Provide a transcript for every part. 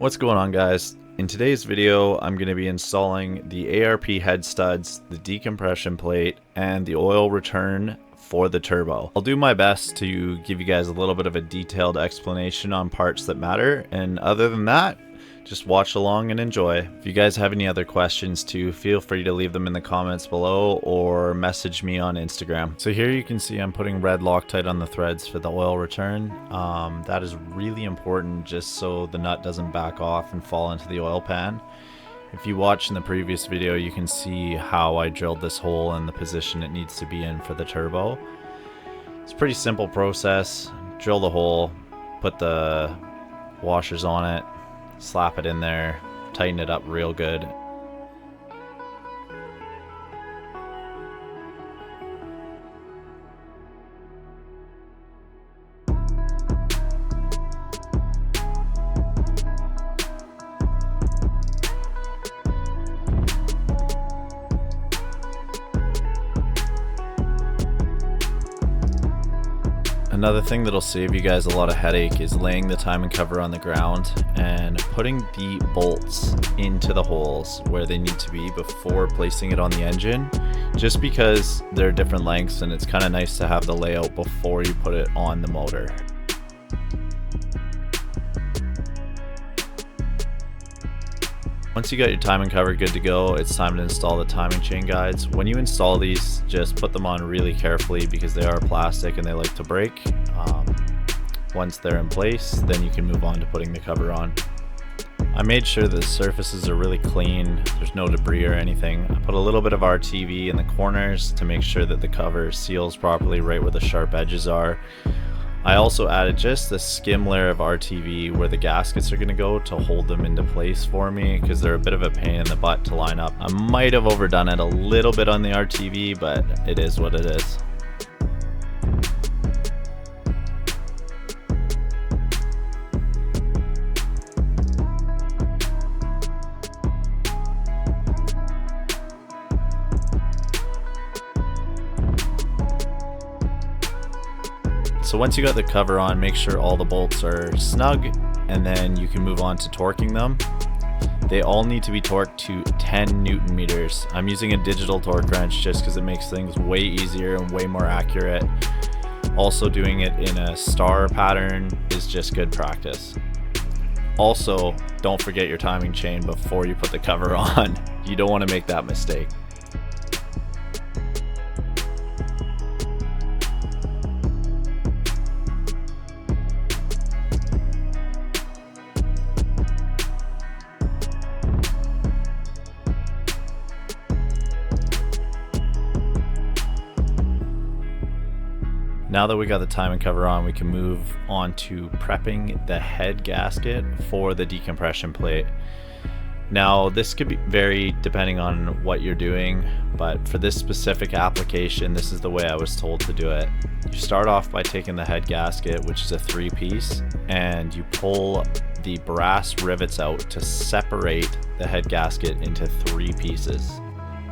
What's going on, guys? In today's video, I'm going to be installing the ARP head studs, the decompression plate, and the oil return for the turbo. I'll do my best to give you guys a little bit of a detailed explanation on parts that matter, and other than that, just watch along and enjoy. If you guys have any other questions too, feel free to leave them in the comments below or message me on Instagram. So here you can see I'm putting red Loctite on the threads for the oil return. That is really important just so the nut doesn't back off and fall into the oil pan. If you watched in the previous video, you can see how I drilled this hole and the position it needs to be in for the turbo. It's a pretty simple process. Drill the hole, put the washers on it, slap it in there, tighten it up real good. Another thing that'll save you guys a lot of headache is laying the timing cover on the ground and putting the bolts into the holes where they need to be before placing it on the engine, just because they're different lengths and it's kind of nice to have the layout before you put it on the motor. Once you got your timing cover good to go, it's time to install the timing chain guides. When you install these, just put them on really carefully because they are plastic and they like to break. Once they're in place, then you can move on to putting the cover on. I made sure the surfaces are really clean, there's no debris or anything. I put a little bit of RTV in the corners to make sure that the cover seals properly right where the sharp edges are. I also added just a skim layer of RTV where the gaskets are going to go to hold them into place for me because they're a bit of a pain in the butt to line up. I might have overdone it a little bit on the RTV, but it is what it is. So once you got the cover on, make sure all the bolts are snug, and then you can move on to torquing them. They all need to be torqued to 10 Newton meters. I'm using a digital torque wrench just because it makes things way easier and way more accurate. Also, doing it in a star pattern is just good practice. Also, don't forget your timing chain before you put the cover on. You don't want to make that mistake. Now that we got the timing cover on, we can move on to prepping the head gasket for the decompression plate. Now, this could be vary depending on what you're doing, but for this specific application, this is the way I was told to do it. You start off by taking the head gasket, which is a 3-piece, and you pull the brass rivets out to separate the head gasket into 3 pieces.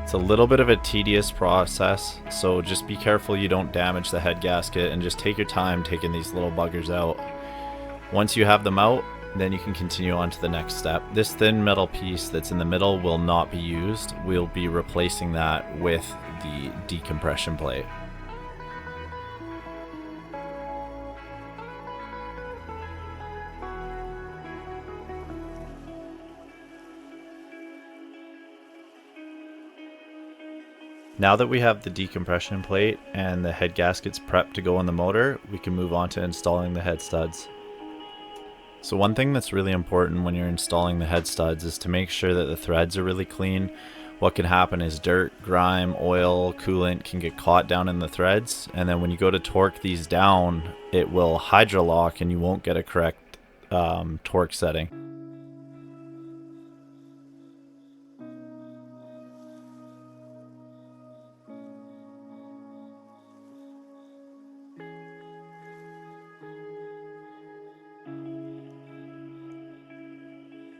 It's a little bit of a tedious process, so just be careful you don't damage the head gasket and just take your time taking these little buggers out. Once you have them out, then you can continue on to the next step. This thin metal piece that's in the middle will not be used. We'll be replacing that with the decompression plate. Now that we have the decompression plate and the head gaskets prepped to go on the motor, we can move on to installing the head studs. So one thing that's really important when you're installing the head studs is to make sure that the threads are really clean. What can happen is dirt, grime, oil, coolant can get caught down in the threads, and then when you go to torque these down, it will hydrolock and you won't get a correct torque setting.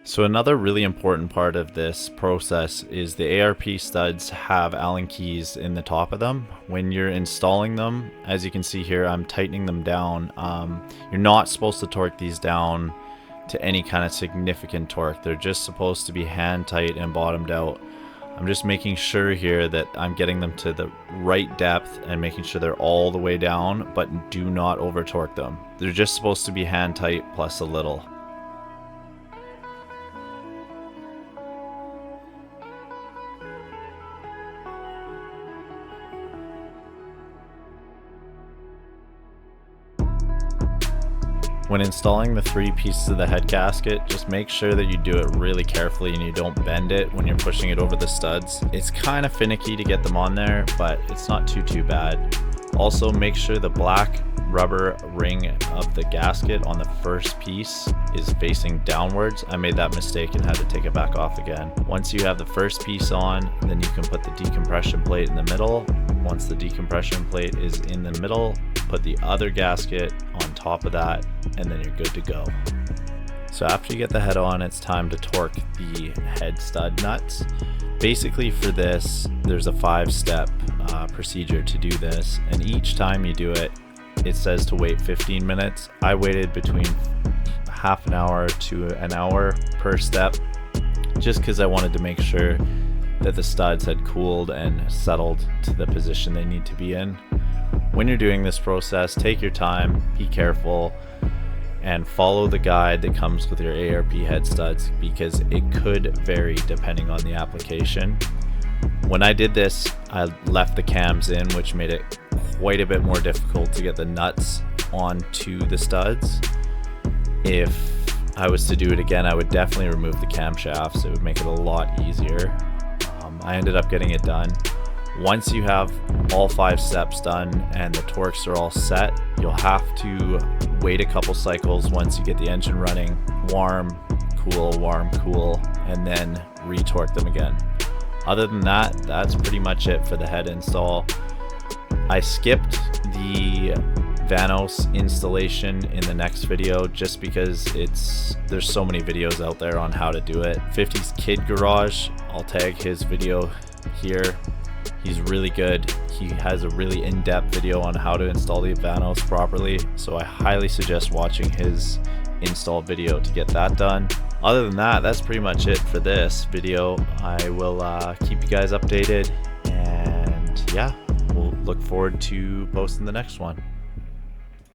So another really important part of this process is the ARP studs have Allen keys in the top of them. When you're installing them, as you can see here, I'm tightening them down. You're not supposed to torque these down to any kind of significant torque. They're just supposed to be hand tight and bottomed out. I'm just making sure here that I'm getting them to the right depth and making sure they're all the way down, but do not over torque them. They're just supposed to be hand tight plus a little. When installing the 3 pieces of the head gasket, just make sure that you do it really carefully and you don't bend it when you're pushing it over the studs. It's kind of finicky to get them on there, but it's not too bad. Also, make sure the black rubber ring of the gasket on the first piece is facing downwards. I made that mistake and had to take it back off again. Once you have the first piece on, then you can put the decompression plate in the middle. Once the decompression plate is in the middle, put the other gasket on top of that, and then you're good to go. So after you get the head on, it's time to torque the head stud nuts. Basically for this, there's a 5-step procedure to do this, and each time you do it, it says to wait 15 minutes. I waited between half an hour to an hour per step, just because I wanted to make sure that the studs had cooled and settled to the position they need to be in. When you're doing this process, take your time, be careful, and follow the guide that comes with your ARP head studs, because it could vary depending on the application. When I did this, I left the cams in, which made it quite a bit more difficult to get the nuts onto the studs. If I was to do it again, I would definitely remove the camshafts. It would make it a lot easier. I ended up getting it done. Once you have all 5 steps done and the torques are all set, you'll have to wait a couple cycles once you get the engine running, warm, cool, and then re-torque them again. Other than that, that's pretty much it for the head install. I skipped the Vanos installation in the next video just because there's so many videos out there on how to do it. 50's Kid Garage, I'll tag his video here. He's really good. He has a really in-depth video on how to install the Vanos properly, so I highly suggest watching his install video to get that done. Other than that, that's pretty much it for this video. I will keep you guys updated, and yeah, we'll look forward to posting the next one.